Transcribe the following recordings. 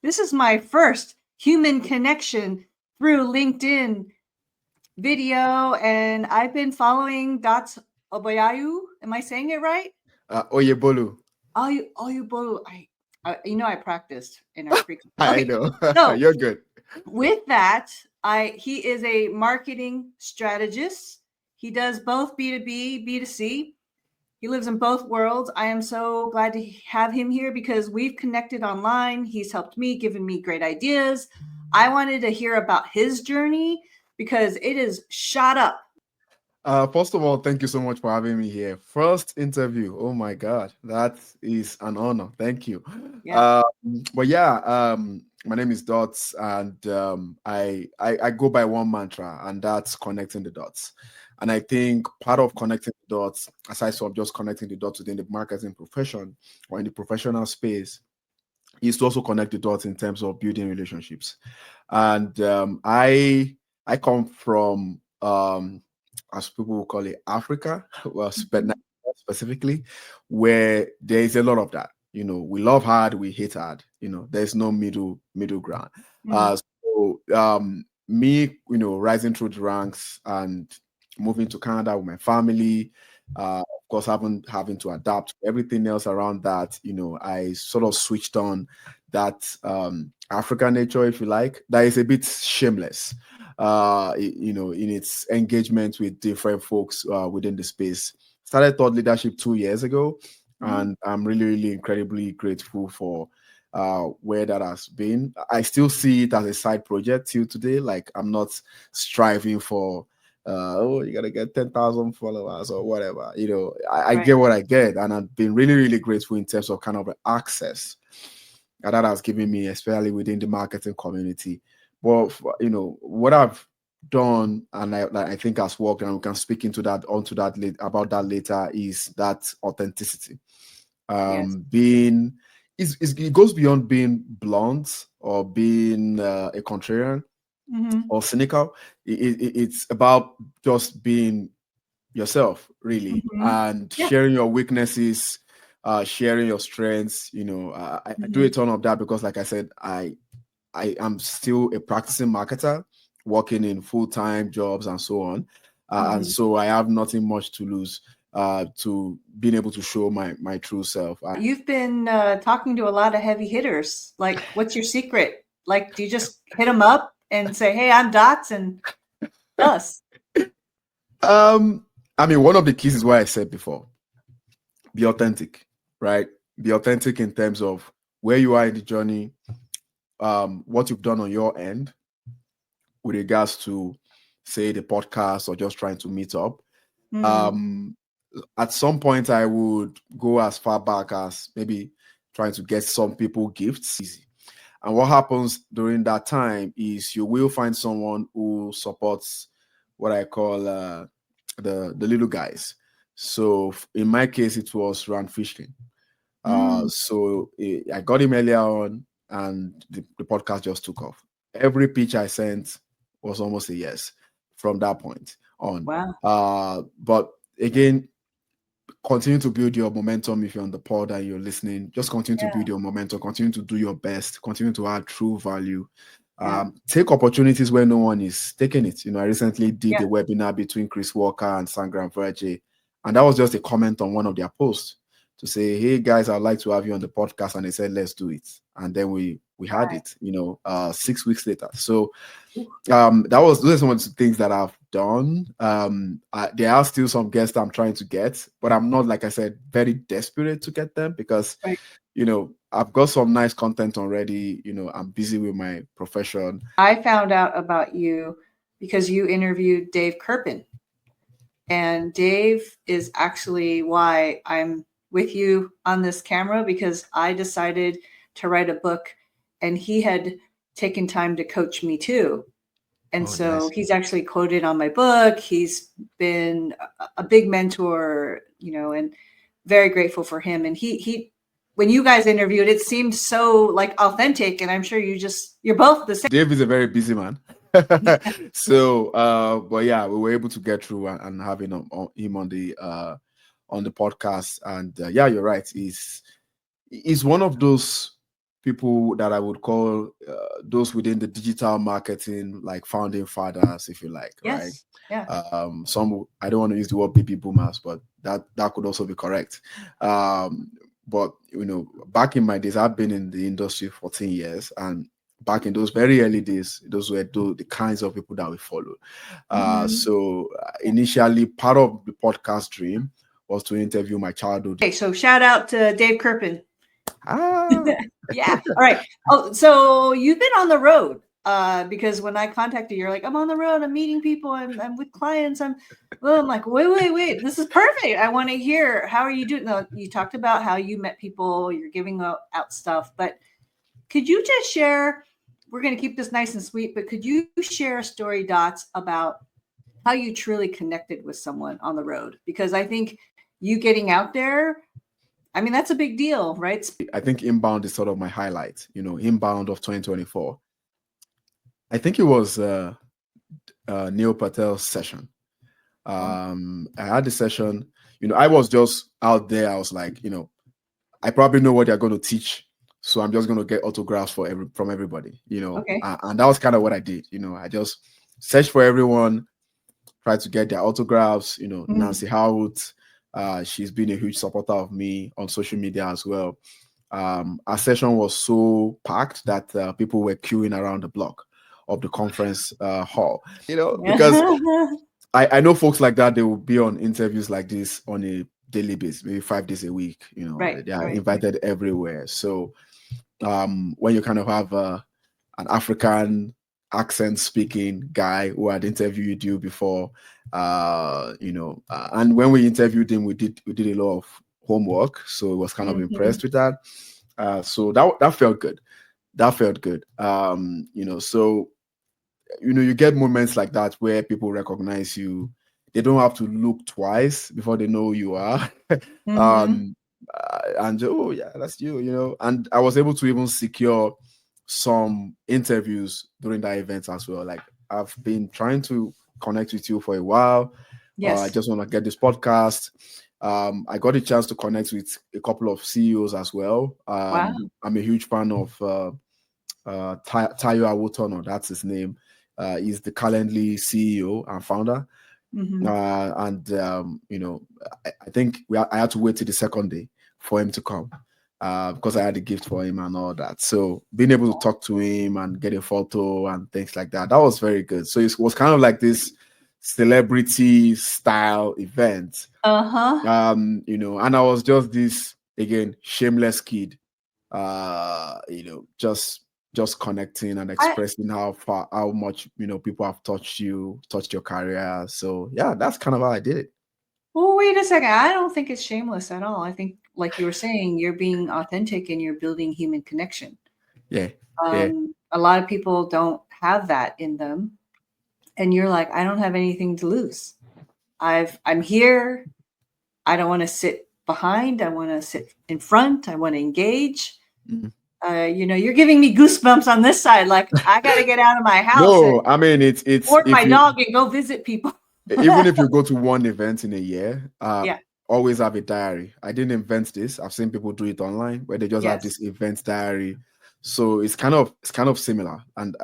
This is my first human connection through LinkedIn video, and I've been following Dots Obayayu. Am I saying it right? Oyebolu. Oyebolu. I practiced in our pre. I Okay, know. so You're good. with that, he is a marketing strategist. He does both B2B, B2C. He lives in both worlds. I am so glad to have him here because we've connected online. He's helped me, given me great ideas. I wanted to hear about his journey because it is shot up. First of all, thank you so much for having me here. First interview. Oh my God, that is an honor. Thank you. Yeah. Um, but yeah, my name is Dots, and I go by one mantra, and that's connecting the dots. And I think part of connecting the dots, aside from just connecting the dots within the marketing profession or in the professional space, is to also connect the dots in terms of building relationships. And I come from as people will call it Africa, well, Mhm. specifically, where there is a lot of that. We love hard, we hate hard. There's no middle ground. Mm. Me, rising through the ranks and moving to Canada with my family, of course, having to adapt to everything else around that. I sort of switched on that African nature, if you like, that is a bit shameless, in its engagement with different folks within the space. Started thought leadership 2 years ago, Mm. and I'm really, really incredibly grateful for where that has been. I still see it as a side project till today. Like, I'm not striving for you gotta get 10,000 followers or whatever. I Right. get what I get, and I've been really, really grateful in terms of kind of the access that has given me, especially within the marketing community. But what I've done, and I think has worked, and we can speak onto that about that later, is that authenticity. Yes. Being it goes beyond being blunt or being a contrarian Mm-hmm. or cynical. It's about just being yourself, really, Mm-hmm. and Yeah. sharing your weaknesses, sharing your strengths. I do Mm-hmm. a ton of that because, like I said, I am still a practicing marketer, working in full-time jobs and so on, and Mm-hmm. so I have nothing much to lose to being able to show my true self. You've been talking to a lot of heavy hitters. Like, what's your secret? Like, do you just hit them up and say, "Hey, I'm Dots," and tell us? Um, I mean, one of the keys is what I said before: be authentic, right? Be authentic in terms of where you are in the journey, what you've done on your end with regards to, say, the podcast or just trying to meet up. Mm. Um, at some point, I would go as far back as maybe trying to get some people gifts. And what happens during that time is you will find someone who supports what I call the little guys. So in my case, it was Rand Fishkin. Mm. I got him earlier on, and the podcast just took off. Every pitch I sent was almost a yes from that point on. Wow. But again, continue to build your momentum. If you're on the pod and you're listening, just continue to Yeah. build your momentum, continue to do your best, continue to add true value. Yeah. Take opportunities where no one is taking it. I recently did Yeah. a webinar between Chris Walker and Sangram Verge, and that was just a comment on one of their posts to say, "Hey guys, I'd like to have you on the podcast," and they said, "Let's do it." And then we had Right. it. 6 weeks later. So those are some of the things that I've done. There are still some guests I'm trying to get, but I'm not, like I said, very desperate to get them because Right. I've got some nice content already. I'm busy with my profession. I found out about you because you interviewed Dave Kirpin. And Dave is actually why I'm with you on this camera because I decided to write a book and he had taken time to coach me too. And Oh, so nice. he's actually quoted on my book. He's been a big mentor, and very grateful for him. And he when you guys interviewed, it seemed so like authentic. And I'm sure you're both the same. Dave is a very busy man. So, but yeah, we were able to get through and having him on the podcast. And yeah, you're right. He's one of those people that I would call those within the digital marketing, like founding fathers, if you like, right? Yes. Yeah. Some, I don't want to use the word baby boomers, but that could also be correct. But back in my days, I've been in the industry 14 years, and back in those very early days, those were the kinds of people that we follow. So initially, part of the podcast dream was to interview my childhood. Okay, so shout out to Dave Kirpin. Ah. Yeah. All right. Oh, so you've been on the road because when I contacted you, you're like, I'm on the road. I'm meeting people. I'm with clients. I'm like, wait. This is perfect. I want to hear, how are you doing? No, you talked about how you met people. You're giving out stuff, but could you just share? We're going to keep this nice and sweet, but could you share a story, Dots, about how you truly connected with someone on the road? Because I think you getting out there, I mean, that's a big deal, right? I think inbound is sort of my highlight, inbound of 2024. I think it was Neil Patel's session. I had the session, I was just out there. I was like, I probably know what they're going to teach. So I'm just going to get autographs from everybody, Okay. And that was kind of what I did. I just searched for everyone, tried to get their autographs, Nancy Howard. She's been a huge supporter of me on social media as well. Our session was so packed that people were queuing around the block of the conference hall, because I know folks like that, they will be on interviews like this on a daily basis, maybe 5 days a week. Right, they are invited everywhere. So when you kind of have an African accent speaking guy who had interviewed you before, and when we interviewed him, we did a lot of homework, so I was kind of impressed with that. So that felt good. So you get moments like that where people recognize you. They don't have to look twice before they know who you are. And oh yeah, that's you. And I was able to even secure some interviews during that event as well. Like, I've been trying to connect with you for a while. Yes. I just want to get this podcast. I got a chance to connect with a couple of CEOs as well. Wow. I'm a huge fan of Tayo Awotono, that's his name. He's the Calendly CEO and founder. I think I had to wait till the second day for him to come because I had a gift for him and all that. So being able to talk to him and get a photo and things like that was very good. So it was kind of like this celebrity style event. And I was just this, again, shameless kid, just connecting and expressing how much people have touched your career. So yeah, that's kind of how I did it. Well, wait a second. I don't think it's shameless at all. I think, like you were saying, you're being authentic and you're building human connection. Yeah. A lot of people don't have that in them, and you're like, I don't have anything to lose. I'm here. I don't want to sit behind. I want to sit in front. I want to engage. You're giving me goosebumps on this side. Like, I got to get out of my house. No, I mean, it's walk my dog and go visit people. Even if you go to one event in a year, always have a diary. I didn't invent this. I've seen people do it online where they just have this event diary. So it's kind of similar. And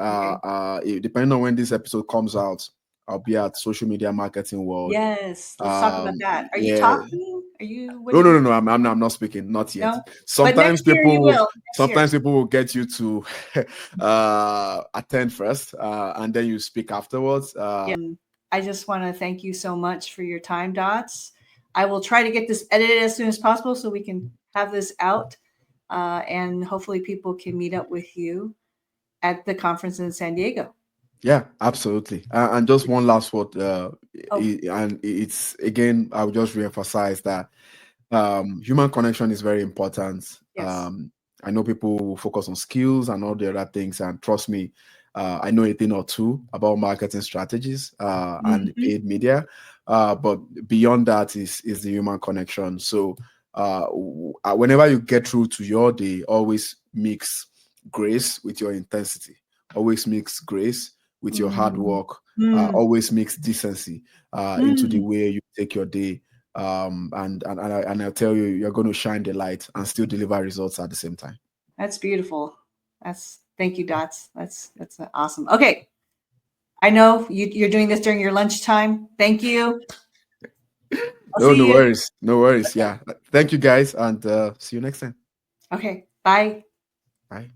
depending on when this episode comes out, I'll be at Social Media Marketing World. Yes, let's talk about that. Are you talking? Are you? No. I'm not speaking. Not yet. No? Sometimes people will get you to attend first, and then you speak afterwards. I just want to thank you so much for your time, Dots. I will try to get this edited as soon as possible so we can have this out, and hopefully people can meet up with you at the conference in San Diego. Yeah, absolutely. And just one last word, and it's, again, I would just reemphasize that human connection is very important. Yes. I know people will focus on skills and all the other things, and trust me, I know a thing or two about marketing strategies and paid media, but beyond that is the human connection. So whenever you get through to your day, always mix grace with your intensity. Always mix grace with your hard work. Always mix decency into the way you take your day. And I'll tell you, you're going to shine the light and still deliver results at the same time. That's beautiful. Thank you, Dots. That's awesome. Okay. I know you're doing this during your lunchtime. Thank you. I'll No, no see you. worries. No worries. Yeah. Thank you guys, and see you next time. Okay. Bye. Bye.